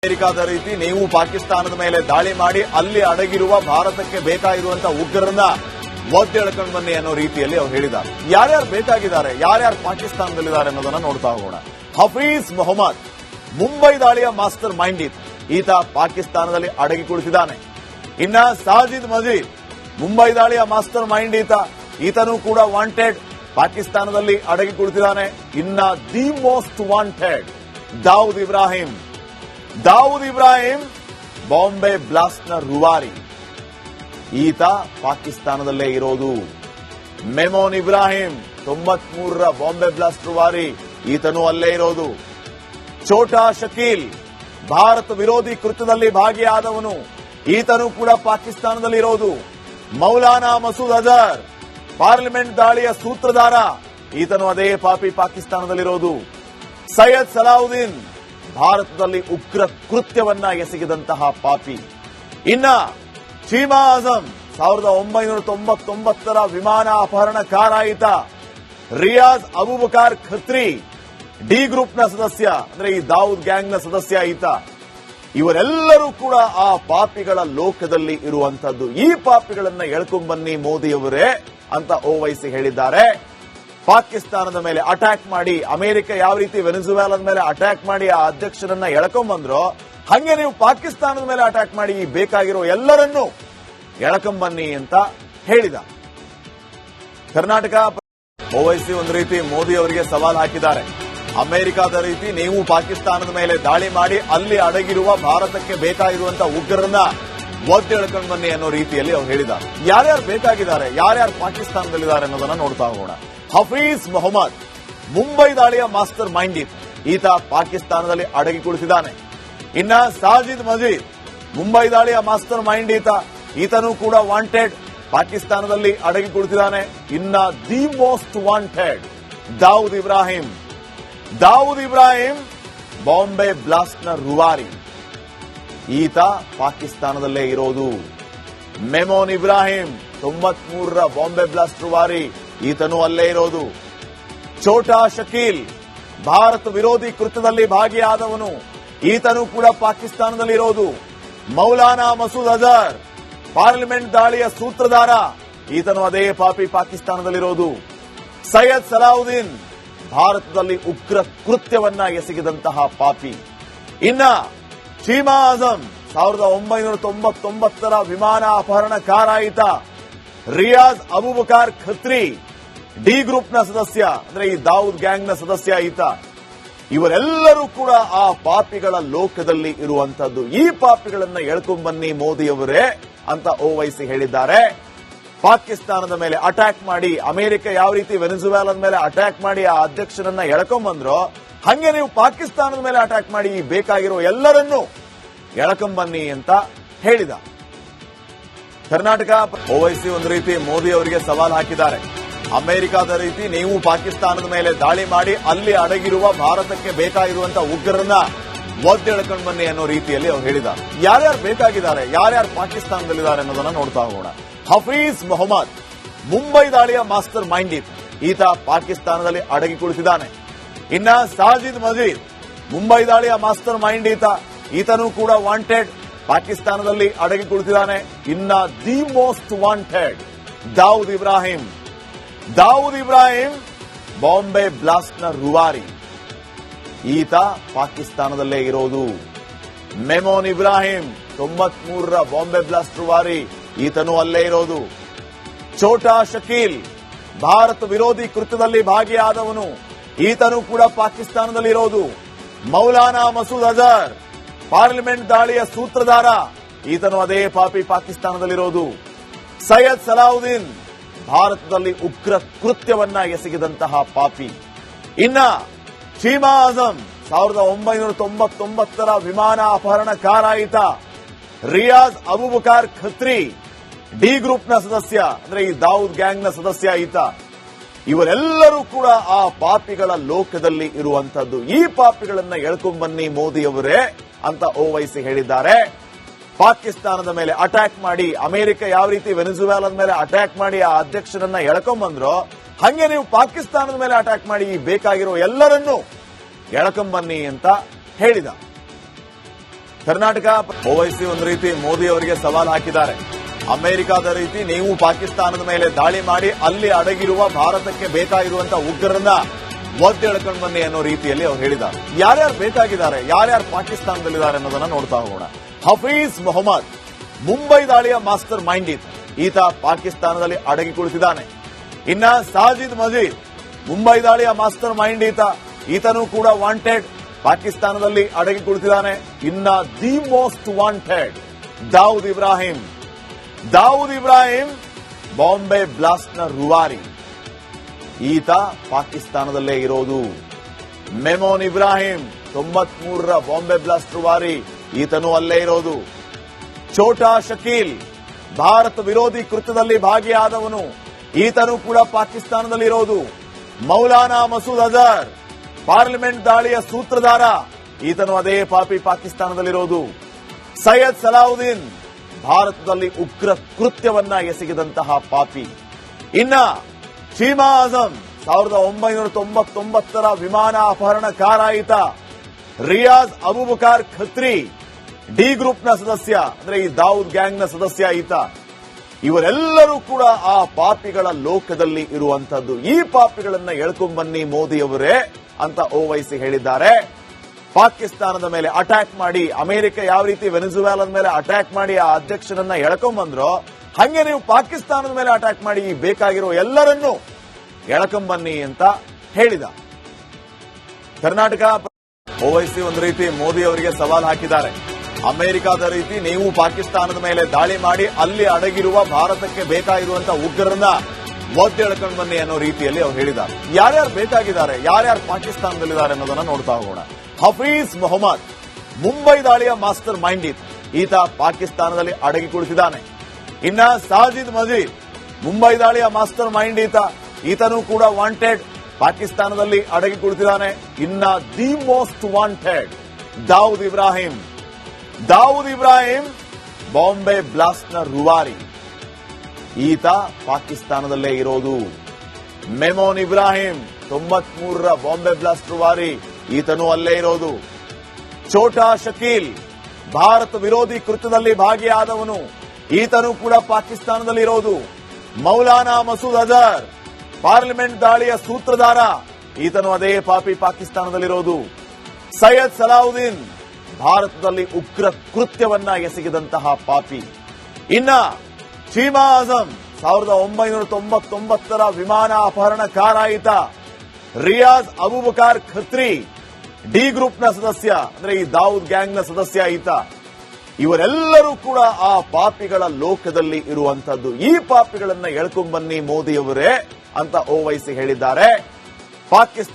ಅಮೆರಿಕದ ರೀತಿ ನೀವು ಪಾಕಿಸ್ತಾನದ ಮೇಲೆ ದಾಳಿ ಮಾಡಿ ಅಲ್ಲಿ ಅಡಗಿರುವ ಭಾರತಕ್ಕೆ ಬೇಕಾಗಿರುವಂತಹ ಉಗ್ರರನ್ನ ಒದ್ದೆಳ್ಕೊಂಡು ಬನ್ನಿ ಅನ್ನೋ ರೀತಿಯಲ್ಲಿ ಅವರು ಹೇಳಿದ್ದಾರೆ. ಯಾರ್ಯಾರು ಬೇಕಾಗಿದ್ದಾರೆ, ಯಾರ್ಯಾರು ಪಾಕಿಸ್ತಾನದಲ್ಲಿದ್ದಾರೆ ಅನ್ನೋದನ್ನ ನೋಡ್ತಾ ಹೋಗೋಣ. ಹಫೀಜ್ ಮೊಹಮ್ಮದ್ ಮುಂಬೈ ದಾಳಿಯ ಮಾಸ್ಟರ್ ಮೈಂಡ್ ಈತ ಪಾಕಿಸ್ತಾನದಲ್ಲಿ ಅಡಗಿ ಕುಳಿತಿದ್ದಾನೆ. ಇನ್ನ ಸಾಜಿದ್ ಮಜೀದ್ ಮುಂಬೈ ದಾಳಿಯ ಮಾಸ್ಟರ್ ಮೈಂಡ್ ಈತನೂ ಕೂಡ ವಾಂಟೆಡ್, ಪಾಕಿಸ್ತಾನದಲ್ಲಿ ಅಡಗಿ ಕುಳಿತಿದ್ದಾನೆ. ಇನ್ನ the most wanted Dawood Ibrahim Bombay blast ನ ರೂವಾರಿ, ಈತ ಪಾಕಿಸ್ತಾನದಲ್ಲೇ ಇರೋದು. ಮೆಮೋನ್ ಇಬ್ರಾಹಿಂ 93ರ ಬಾಂಬೆ ಬ್ಲಾಸ್ಟ್ ರೂವಾರಿ, ಈತನೂ ಅಲ್ಲೇ ಇರೋದು. ಛೋಟಾ ಶಕೀಲ್ ಭಾರತ ವಿರೋಧಿ ಕೃತ್ಯದಲ್ಲಿ ಭಾಗಿಯಾದವನು, ಈತನೂ ಕೂಡ ಪಾಕಿಸ್ತಾನದಲ್ಲಿರೋದು. ಮೌಲಾನಾ ಮಸೂದ್ ಅಜರ್ ಪಾರ್ಲಿಮೆಂಟ್ ದಾಳಿಯ ಸೂತ್ರಧಾರ, ಈತನು ಅದೇ ಪಾಪಿ ಪಾಕಿಸ್ತಾನದಲ್ಲಿರೋದು. ಸೈಯದ್ ಸಲಾವುದ್ದೀನ್ ಭಾರತದಲ್ಲಿ ಉಗ್ರ ಕೃತ್ಯವನ್ನ ಎಸಗಿದಂತಹ ಪಾಪಿ. ಇನ್ನ ಚೀಮಾ ಆಜಂ 1999ರ ವಿಮಾನ ಅಪಹರಣಕಾರ ಈತ. ರಿಯಾಜ್ ಅಬೂಬಕರ್ ಖತ್ರಿ ಡಿ ಗ್ರೂಪ್ನ ಸದಸ್ಯ, ಅಂದ್ರೆ ಈ ದಾವೂದ್ ಗ್ಯಾಂಗ್ನ ಸದಸ್ಯ ಈತ. ಇವರೆಲ್ಲರೂ ಕೂಡ ಆ ಪಾಪಿಗಳ ಲೋಕದಲ್ಲಿ ಇರುವಂತದ್ದು. ಈ ಪಾಪಿಗಳನ್ನ ಎಳ್ಕೊಂಡ್ಬನ್ನಿ ಮೋದಿಯವರೇ ಅಂತ ಓವೈಸಿ ಹೇಳಿದ್ದಾರೆ. ಪಾಕಿಸ್ತಾನದ ಮೇಲೆ ಅಟ್ಯಾಕ್ ಮಾಡಿ, ಅಮೆರಿಕ ಯಾವ ರೀತಿ ವೆನೆಜುವೆಲಾದ ಮೇಲೆ ಅಟ್ಯಾಕ್ ಮಾಡಿ ಆ ಅಧ್ಯಕ್ಷರನ್ನ ಎಳ್ಕೊಂಡ್ಬಂದ್ರೋ, ಹಂಗೆ ನೀವು ಪಾಕಿಸ್ತಾನದ ಮೇಲೆ ಅಟ್ಯಾಕ್ ಮಾಡಿ ಈ ಬೇಕಾಗಿರೋ ಎಲ್ಲರನ್ನೂ ಎಳ್ಕೊಂಡ್ಬನ್ನಿ ಅಂತ ಹೇಳಿದ. ಕರ್ನಾಟಕ ಓವೈಸಿ ಒಂದು ರೀತಿ ಮೋದಿ ಅವರಿಗೆ ಸವಾಲ್ ಹಾಕಿದ್ದಾರೆ. ಅಮೆರಿಕದ ರೀತಿ ನೀವು ಪಾಕಿಸ್ತಾನದ ಮೇಲೆ ದಾಳಿ ಮಾಡಿ ಅಲ್ಲಿ ಅಡಗಿರುವ ಭಾರತಕ್ಕೆ ಬೇಕಾಗಿರುವಂತಹ ಉಗ್ರರನ್ನ ಒದ್ದೆಳ್ಕೊಂಡು ಬನ್ನಿ ಅನ್ನೋ ರೀತಿಯಲ್ಲಿ ಅವರು ಹೇಳಿದ್ದಾರೆ. ಯಾರ್ಯಾರು ಬೇಕಾಗಿದ್ದಾರೆ, ಯಾರ್ಯಾರು ಪಾಕಿಸ್ತಾನದಲ್ಲಿದ್ದಾರೆ ಅನ್ನೋದನ್ನ ನೋಡ್ತಾ ಹೋಗೋಣ. ಹಫೀಜ್ ಮೊಹಮ್ಮದ್ ಮುಂಬೈ ದಾಳಿಯ ಮಾಸ್ಟರ್ ಮೈಂಡ್ ಈತ ಪಾಕಿಸ್ತಾನದಲ್ಲಿ ಅಡಗಿ ಕುಳಿತಿದ್ದಾನೆ. ಇನ್ನ ಸಾಜಿದ್ ಮಜೀದ್ ಮುಂಬೈ ದಾಳಿಯ ಮಾಸ್ಟರ್ ಮೈಂಡ್ ಈತನೂ ಕೂಡ ವಾಂಟೆಡ್, ಪಾಕಿಸ್ತಾನದಲ್ಲಿ ಅಡಗಿ ಕುಳಿತಿದ್ದಾನೆ. ಇನ್ನ the most wanted Dawood Ibrahim Bombay blast ನ ರೂವಾರಿ, ಈತ ಪಾಕಿಸ್ತಾನದಲ್ಲೇ ಇರೋದು. ಮೆಮೋನ್ ಇಬ್ರಾಹಿಂ 93ರ ಬಾಂಬೆ ಬ್ಲಾಸ್ಟ್ ರೂವಾರಿ, ಈತನೂ ಅಲ್ಲೇ ಇರೋದು. ಛೋಟಾ ಶಕೀಲ್ ಭಾರತ ವಿರೋಧಿ ಕೃತ್ಯದಲ್ಲಿ ಭಾಗಿಯಾದವನು, ಈತನೂ ಕೂಡ ಪಾಕಿಸ್ತಾನದಲ್ಲಿರೋದು. ಮೌಲಾನಾ ಮಸೂದ್ ಅಜರ್ ಪಾರ್ಲಿಮೆಂಟ್ ದಾಳಿಯ ಸೂತ್ರಧಾರ, ಈತನು ಅದೇ ಪಾಪಿ ಪಾಕಿಸ್ತಾನದಲ್ಲಿರೋದು. ಸೈಯದ್ ಸಲಾವುದ್ದೀನ್ ಭಾರತದಲ್ಲಿ ಉಗ್ರ ಕೃತ್ಯವನ್ನ ಎಸಗಿದಂತಹ ಪಾಪಿ. ಇನ್ನ ಚೀಮಾ ಆಜಂ 1999ರ ವಿಮಾನ ಅಪಹರಣಕಾರ ಈತ. ರಿಯಾಜ್ ಅಬೂಬಕರ್ ಖತ್ರಿ ಡಿ ಗ್ರೂಪ್ನ ಸದಸ್ಯ, ಅಂದ್ರೆ ಈ ದಾವೂದ್ ಗ್ಯಾಂಗ್ನ ಸದಸ್ಯ ಈತ. ಇವರೆಲ್ಲರೂ ಕೂಡ ಆ ಪಾಪಿಗಳ ಲೋಕದಲ್ಲಿ ಇರುವಂತದ್ದು. ಈ ಪಾಪಿಗಳನ್ನ ಎಳ್ಕೊಂಡ್ಬನ್ನಿ ಮೋದಿಯವರೇ ಅಂತ ಓವೈಸಿ ಹೇಳಿದ್ದಾರೆ. ಪಾಕಿಸ್ತಾನದ ಮೇಲೆ ಅಟ್ಯಾಕ್ ಮಾಡಿ, ಅಮೆರಿಕ ಯಾವ ರೀತಿ ವೆನೆಜುವೆಲಾದ ಮೇಲೆ ಅಟ್ಯಾಕ್ ಮಾಡಿ ಆ ಅಧ್ಯಕ್ಷರನ್ನ ಎಳ್ಕೊಂಡ್ಬಂದ್ರೋ, ಹಂಗೆ ನೀವು ಪಾಕಿಸ್ತಾನದ ಮೇಲೆ ಅಟ್ಯಾಕ್ ಮಾಡಿ ಈ ಬೇಕಾಗಿರೋ ಎಲ್ಲರನ್ನೂ ಎಳ್ಕೊಂಡ್ಬನ್ನಿ ಅಂತ ಹೇಳಿದ. ಕರ್ನಾಟಕ ಓವೈಸಿ ಒಂದು ರೀತಿ ಮೋದಿ ಅವರಿಗೆ ಸವಾಲ್ ಹಾಕಿದ್ದಾರೆ. ಅಮೆರಿಕದ ರೀತಿ ನೀವು ಪಾಕಿಸ್ತಾನದ ಮೇಲೆ ದಾಳಿ ಮಾಡಿ ಅಲ್ಲಿ ಅಡಗಿರುವ ಭಾರತಕ್ಕೆ ಬೇಕಾಗಿರುವಂತಹ ಉಗ್ರರನ್ನ ಒದ್ದೆಳ್ಕೊಂಡು ಬನ್ನಿ ಅನ್ನೋ ರೀತಿಯಲ್ಲಿ ಅವರು ಹೇಳಿದ್ದಾರೆ. ಯಾರ್ಯಾರು ಬೇಕಾಗಿದ್ದಾರೆ, ಯಾರ್ಯಾರು ಪಾಕಿಸ್ತಾನದಲ್ಲಿದ್ದಾರೆ ಅನ್ನೋದನ್ನ ನೋಡ್ತಾ ಹೋಗೋಣ. ಹಫೀಜ್ ಮೊಹಮ್ಮದ್ ಮುಂಬೈ ದಾಳಿಯ ಮಾಸ್ಟರ್ ಮೈಂಡ್ ಈತ ಪಾಕಿಸ್ತಾನದಲ್ಲಿ ಅಡಗಿ ಕುಳಿತಿದ್ದಾನೆ. ಇನ್ನ ಸಾಜಿದ್ ಮಜೀದ್ ಮುಂಬೈ ದಾಳಿಯ ಮಾಸ್ಟರ್ ಮೈಂಡ್ ಈತನೂ ಕೂಡ ವಾಂಟೆಡ್, ಪಾಕಿಸ್ತಾನದಲ್ಲಿ ಅಡಗಿ ಕುಳಿತಿದ್ದಾನೆ. ಇನ್ನ the most wanted Dawood Ibrahim Bombay blast ನ ರೂವಾರಿ, ಈತ ಪಾಕಿಸ್ತಾನದಲ್ಲೇ ಇರೋದು. ಮೆಮೋನ್ ಇಬ್ರಾಹಿಂ 93ರ ಬಾಂಬೆ ಬ್ಲಾಸ್ಟ್ ರೂವಾರಿ, ಈತನೂ ಅಲ್ಲೇ ಇರೋದು. ಛೋಟಾ ಶಕೀಲ್ ಭಾರತ ವಿರೋಧಿ ಕೃತ್ಯದಲ್ಲಿ ಭಾಗಿಯಾದವನು, ಈತನೂ ಕೂಡ ಪಾಕಿಸ್ತಾನದಲ್ಲಿರೋದು. ಮೌಲಾನಾ ಮಸೂದ್ ಅಜರ್ ಪಾರ್ಲಿಮೆಂಟ್ ದಾಳಿಯ ಸೂತ್ರಧಾರ, ಈತನು ಅದೇ ಪಾಪಿ ಪಾಕಿಸ್ತಾನದಲ್ಲಿರೋದು. ಸೈಯದ್ ಸಲಾವುದ್ದೀನ್ ಭಾರತದಲ್ಲಿ ಉಗ್ರ ಕೃತ್ಯವನ್ನ ಎಸಗಿದಂತಹ ಪಾಪಿ. ಇನ್ನ ಚೀಮಾ ಆಜಂ 1999ರ ವಿಮಾನ ಅಪಹರಣಕಾರ ಈತ. ರಿಯಾಜ್ ಅಬೂಬಕರ್ ಖತ್ರಿ ಡಿ ಗ್ರೂಪ್ನ ಸದಸ್ಯ, ಅಂದ್ರೆ ಈ ದಾವೂದ್ ಗ್ಯಾಂಗ್ನ ಸದಸ್ಯ ಈತ. ಇವರೆಲ್ಲರೂ ಕೂಡ ಆ ಪಾಪಿಗಳ ಲೋಕದಲ್ಲಿ ಇರುವಂತದ್ದು. ಈ ಪಾಪಿಗಳನ್ನ ಎಳ್ಕೊಂಡ್ಬನ್ನಿ ಮೋದಿಯವರೇ ಅಂತ ಓವೈಸಿ ಹೇಳಿದ್ದಾರೆ. ಪಾಕಿಸ್ತಾನದ ಮೇಲೆ ಅಟ್ಯಾಕ್ ಮಾಡಿ, ಅಮೆರಿಕ ಯಾವ ರೀತಿ ವೆನೆಜುವೆಲಾದ ಮೇಲೆ ಅಟ್ಯಾಕ್ ಮಾಡಿ ಆ ಅಧ್ಯಕ್ಷರನ್ನ ಎಳ್ಕೊಂಡ್ಬಂದ್ರೋ, ಹಂಗೆ ನೀವು ಪಾಕಿಸ್ತಾನದ ಮೇಲೆ ಅಟ್ಯಾಕ್ ಮಾಡಿ ಬೇಕಾಗಿರೋ ಎಲ್ಲರನ್ನೂ ಎಳಕಂಬನ್ನಿ ಅಂತ ಹೇಳಿದ. ಕರ್ನಾಟಕ ಓವೈಸಿ ಒಂದು ರೀತಿ ಮೋದಿ ಅವರಿಗೆ ಸವಾಲು ಹಾಕಿದ್ದಾರೆ. ಅಮೆರಿಕದ ರೀತಿ ನೀವು ಪಾಕಿಸ್ತಾನದ ಮೇಲೆ ದಾಳಿ ಮಾಡಿ ಅಲ್ಲಿ ಅಡಗಿರುವ ಭಾರತಕ್ಕೆ ಬೇಕಾಗಿರುವಂತಹ ಉಗ್ರರನ್ನ ಒದ್ದೆಳ್ಕೊಂಡು ಬನ್ನಿ ಅನ್ನೋ ರೀತಿಯಲ್ಲಿ ಅವರು ಹೇಳಿದ್ದಾರೆ. ಯಾರ್ಯಾರು ಬೇಕಾಗಿದ್ದಾರೆ, ಯಾರ್ಯಾರು ಪಾಕಿಸ್ತಾನದಲ್ಲಿದ್ದಾರೆ ಅನ್ನೋದನ್ನ ನೋಡ್ತಾ ಹೋಗೋಣ. ಹಫೀಜ್ ಮೊಹಮ್ಮದ್ ಮುಂಬೈ ದಾಳಿಯ ಮಾಸ್ಟರ್ ಮೈಂಡ್ ಈತ ಪಾಕಿಸ್ತಾನದಲ್ಲಿ ಅಡಗಿ ಕುಳಿತಿದ್ದಾನೆ. ಇನ್ನ ಸಾಜಿದ್ ಮಜೀದ್ ಮುಂಬೈ ದಾಳಿಯ ಮಾಸ್ಟರ್ ಮೈಂಡ್ ಈತನೂ ಕೂಡ ವಾಂಟೆಡ್, ಪಾಕಿಸ್ತಾನದಲ್ಲಿ ಅಡಗಿ ಕುಳಿತಿದ್ದಾನೆ. ಇನ್ನ the most wanted Dawood Ibrahim Bombay blast ನ ರೂವಾರಿ, ಈತ ಪಾಕಿಸ್ತಾನದಲ್ಲೇ ಇರೋದು. ಮೆಮೋನ್ ಇಬ್ರಾಹಿಂ 93ರ ಬಾಂಬೆ ಬ್ಲಾಸ್ಟ್ ರೂವಾರಿ, ಈತನೂ ಅಲ್ಲೇ ಇರೋದು. ಛೋಟಾ ಶಕೀಲ್ ಭಾರತ ವಿರೋಧಿ ಕೃತ್ಯದಲ್ಲಿ ಭಾಗಿಯಾದವನು, ಈತನೂ ಕೂಡ ಪಾಕಿಸ್ತಾನದಲ್ಲಿರೋದು. ಮೌಲಾನಾ ಮಸೂದ್ ಅಜರ್ ಪಾರ್ಲಿಮೆಂಟ್ ದಾಳಿಯ ಸೂತ್ರಧಾರ, ಈತನು ಅದೇ ಪಾಪಿ ಪಾಕಿಸ್ತಾನದಲ್ಲಿರೋದು. ಸೈಯದ್ ಸಲಾವುದ್ದೀನ್ ಭಾರತದಲ್ಲಿ ಉಗ್ರ ಕೃತ್ಯವನ್ನ ಎಸಗಿದಂತಹ ಪಾಪಿ. ಇನ್ನ ಶೀಮಾ ಆಜಂ 1999ರ ವಿಮಾನ ಅಪಹರಣಕಾರ ಈತ. ರಿಯಾಜ್ ಅಬೂಬಕರ್ ಖತ್ರಿ ಡಿ ಗ್ರೂಪ್ನ ಸದಸ್ಯ, ಅಂದ್ರೆ ಈ ದಾವೂದ್ ಗ್ಯಾಂಗ್ನ ಸದಸ್ಯ ಈತ. ಇವರೆಲ್ಲರೂ ಕೂಡ ಆ ಪಾಪಿಗಳ ಲೋಕದಲ್ಲಿ ಇರುವಂತದ್ದು. ಈ ಪಾಪಿಗಳನ್ನ ಎಳ್ಕೊಂಡ್ಬನ್ನಿ ಮೋದಿಯವರೇ ಅಂತ ಓವೈಸಿ ಹೇಳಿದ್ದಾರೆ. ಪಾಕಿಸ್ತಾನದ ಮೇಲೆ ಅಟ್ಯಾಕ್ ಮಾಡಿ, ಅಮೆರಿಕ ಯಾವ ರೀತಿ ವೆನಿಜುವೆಲಾದ ಮೇಲೆ ಅಟ್ಯಾಕ್ ಮಾಡಿ ಆ ಅಧ್ಯಕ್ಷರನ್ನ ಎಳ್ಕೊಂಡ್ಬಂದ್ರೋ, ಹಂಗೆ ನೀವು ಪಾಕಿಸ್ತಾನದ ಮೇಲೆ ಅಟ್ಯಾಕ್ ಮಾಡಿ ಈ ಬೇಕಾಗಿರೋ ಎಲ್ಲರನ್ನೂ ಎಳ್ಕೊಂಡ್ಬನ್ನಿ ಅಂತ ಹೇಳಿದ. ಕರ್ನಾಟಕ ಓವೈಸಿ ಒಂದು ರೀತಿ ಮೋದಿ ಅವರಿಗೆ ಸವಾಲು ಹಾಕಿದ್ದಾರೆ. ಅಮೆರಿಕದ ರೀತಿ ನೀವು ಪಾಕಿಸ್ತಾನದ ಮೇಲೆ ದಾಳಿ ಮಾಡಿ ಅಲ್ಲಿ ಅಡಗಿರುವ ಭಾರತಕ್ಕೆ ಬೇಕಾಗಿರುವಂತಹ ಉಗ್ರರನ್ನ ಒದ್ದೆಳ್ಕೊಂಡು ಬನ್ನಿ ಅನ್ನೋ ರೀತಿಯಲ್ಲಿ ಅವರು ಹೇಳಿದ್ದಾರೆ. ಯಾರ್ಯಾರು ಬೇಕಾಗಿದ್ದಾರೆ, ಯಾರ್ಯಾರು ಪಾಕಿಸ್ತಾನದಲ್ಲಿದ್ದಾರೆ ಅನ್ನೋದನ್ನ ನೋಡ್ತಾ ಹೋಗೋಣ. ಹಫೀಜ್ ಮೊಹಮ್ಮದ್ ಮುಂಬೈ ದಾಳಿಯ ಮಾಸ್ಟರ್ ಮೈಂಡ್ ಈತ ಪಾಕಿಸ್ತಾನದಲ್ಲಿ ಅಡಗಿ ಕುಳಿತಿದ್ದಾನೆ. ಇನ್ನ ಸಾಜಿದ್ ಮಜೀದ್ ಮುಂಬೈ ದಾಳಿಯ ಮಾಸ್ಟರ್ ಮೈಂಡ್ ಈತನೂ ಕೂಡ ವಾಂಟೆಡ್, ಪಾಕಿಸ್ತಾನದಲ್ಲಿ ಅಡಗಿ ಕುಳಿತಿದ್ದಾನೆ. ಇನ್ನ the most wanted Dawood Ibrahim Bombay blast ನ ರೂವಾರಿ, ಈತ ಪಾಕಿಸ್ತಾನದಲ್ಲೇ ಇರೋದು. ಮೆಮೋನ್ ಇಬ್ರಾಹಿಂ 93ರ ಬಾಂಬೆ ಬ್ಲಾಸ್ಟ್ ರೂವಾರಿ, ಈತನೂ ಅಲ್ಲೇ ಇರೋದು. ಛೋಟಾ ಶಕೀಲ್ ಭಾರತ ವಿರೋಧಿ ಕೃತ್ಯದಲ್ಲಿ ಭಾಗಿಯಾದವನು, ಈತನೂ ಕೂಡ ಪಾಕಿಸ್ತಾನದಲ್ಲಿರೋದು. ಮೌಲಾನಾ ಮಸೂದ್ ಅಜರ್ ಪಾರ್ಲಿಮೆಂಟ್ ದಾಳಿಯ ಸೂತ್ರಧಾರ, ಈತನು ಅದೇ ಪಾಪಿ ಪಾಕಿಸ್ತಾನದಲ್ಲಿರೋದು. ಸೈಯದ್ ಸಲಾವುದ್ದೀನ್ ಭಾರತದಲ್ಲಿ ಉಗ್ರ ಕೃತ್ಯವನ್ನ ಎಸಗಿದಂತಹ ಪಾಪಿ. ಇನ್ನ ಶೀಮಾ ಆಜಂ 1999ರ ವಿಮಾನ ಅಪಹರಣಕಾರ ಈತ. ರಿಯಾಜ್ ಅಬೂಬಕರ್ ಖತ್ರಿ ಡಿ ಗ್ರೂಪ್ನ ಸದಸ್ಯ, ಅಂದ್ರೆ ಈ ದಾವೂದ್ ಗ್ಯಾಂಗ್ನ ಸದಸ್ಯ ಈತ. ಇವರೆಲ್ಲರೂ ಕೂಡ ಆ ಪಾಪಿಗಳ ಲೋಕದಲ್ಲಿ ಇರುವಂತದ್ದು. ಈ ಪಾಪಿಗಳನ್ನ ಎಳ್ಕೊಂಡ್ಬನ್ನಿ ಮೋದಿಯವರೇ ಅಂತ ಓವೈಸಿ ಹೇಳಿದ್ದಾರೆ. ಪಾಕಿಸ್ತಾನ